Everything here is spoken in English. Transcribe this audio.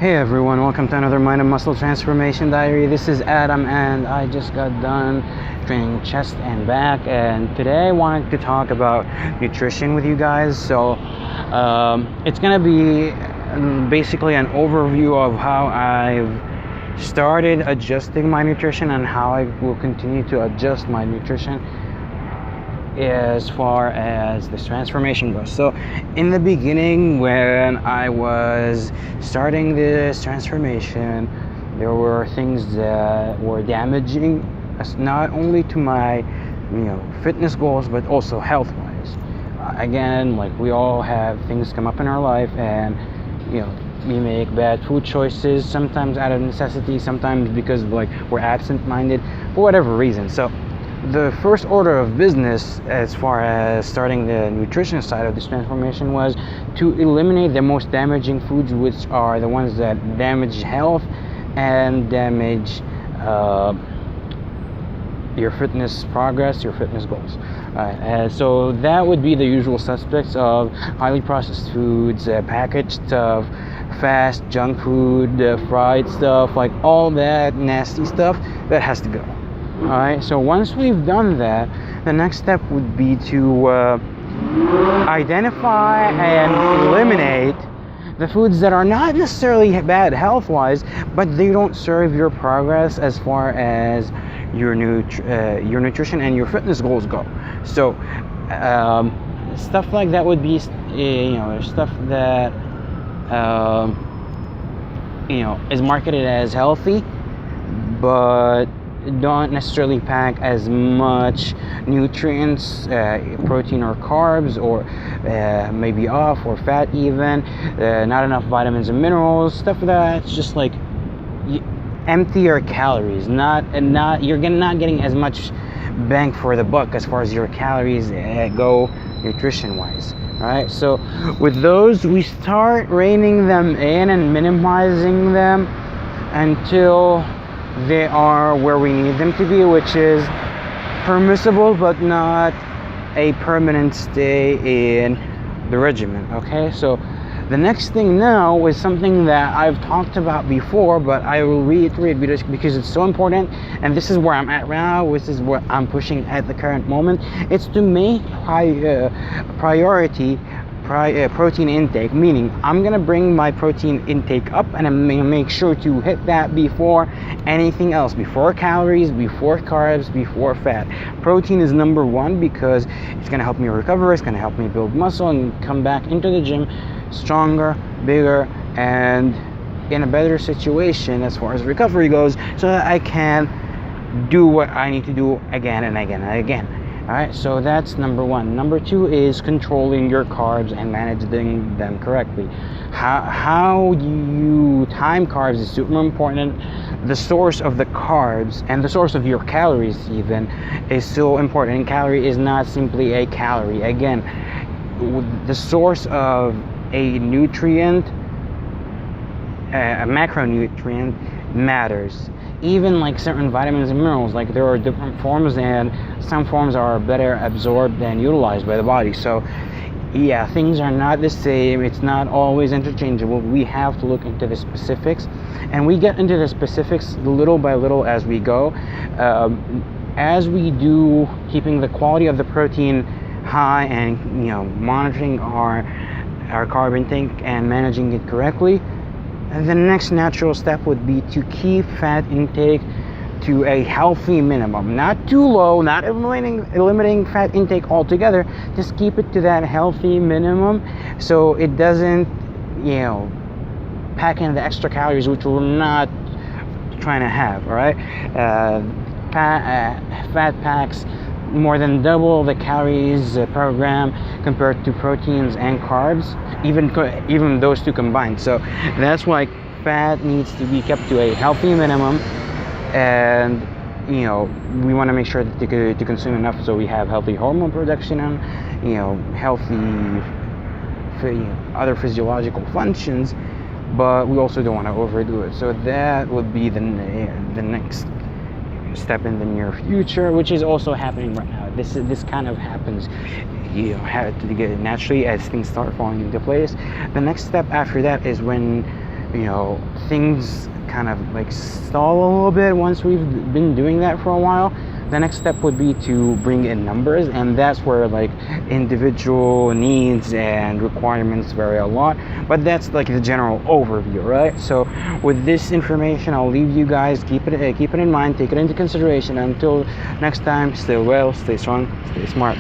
Hey everyone, welcome to another Mind and Muscle Transformation Diary. This is Adam and I just got done training chest and back, and today I wanted to talk about nutrition with you guys. So it's gonna be basically an overview of how I've started adjusting my nutrition and how I will continue to adjust my nutrition as far as this transformation goes. So in the beginning, when I was starting this transformation, there were things that were damaging not only to my fitness goals, but also health wise. Again, like, we all have things come up in our life, and we make bad food choices, sometimes out of necessity, sometimes because we're absent-minded for whatever reason. So the first order of business as far as starting the nutrition side of this transformation was to eliminate the most damaging foods, which are the ones that damage health and damage your fitness progress, your fitness goals. So that would be the usual suspects of highly processed foods, packaged stuff, fast junk food, fried stuff, like all that nasty stuff that has to go. Alright, so once we've done that, the next step would be to identify and eliminate the foods that are not necessarily bad health-wise, but they don't serve your progress as far as your nutrition and your fitness goals go. So stuff like that would be stuff that is marketed as healthy, but don't necessarily pack as much nutrients, protein or carbs, or maybe off or fat even, not enough vitamins and minerals, stuff that's just like emptier calories, you're not getting as much bang for the buck as far as your calories go nutrition wise. All right, so with those, we start reining them in and minimizing them until they are where we need them to be, which is permissible but not a permanent stay in the regimen. Okay, so the next thing now is something that I've talked about before, but I will reiterate because it's so important, and this is where I'm at now. This is what I'm pushing at the current moment. It's to make priority protein intake, meaning I'm gonna bring my protein intake up, and I'm gonna make sure to hit that before anything else, before calories, before carbs, before fat. Protein is number one because it's gonna help me recover, it's gonna help me build muscle and come back into the gym stronger, bigger, and in a better situation as far as recovery goes, so that I can do what I need to do again and again and again. Alright, so that's number one. Number two is controlling your carbs and managing them correctly. How you time carbs is super important. The source of the carbs and the source of your calories even is so important. And calorie is not simply a calorie. Again, the source of a nutrient, a macronutrient, matters. Even like certain vitamins and minerals, like there are different forms, and some forms are better absorbed than utilized by the body. So yeah, things are not the same. It's not always interchangeable. We have to look into the specifics, and we get into the specifics little by little as we go. As we do, keeping the quality of the protein high and monitoring our carb intake and managing it correctly. And the next natural step would be to keep fat intake to a healthy minimum. Not too low, not eliminating fat intake altogether. Just keep it to that healthy minimum so it doesn't, pack in the extra calories, which we're not trying to have, all right? Fat packs more than double the calories per gram compared to proteins and carbs, even those two combined. So that's why fat needs to be kept to a healthy minimum, and we want to make sure that to consume enough so we have healthy hormone production and healthy other physiological functions, but we also don't want to overdo it. So that would be the next step in the near future, which is also happening right now. This kind of happens have to get it naturally as things start falling into place. The next step after that is when you know, things kind of like stall a little bit once we've been doing that for a while, the next step would be to bring in numbers, and that's where like individual needs and requirements vary a lot, but that's like the general overview, right? So with this information, I'll leave you guys. Keep it in mind, take it into consideration. Until next time, stay well, stay strong, stay smart.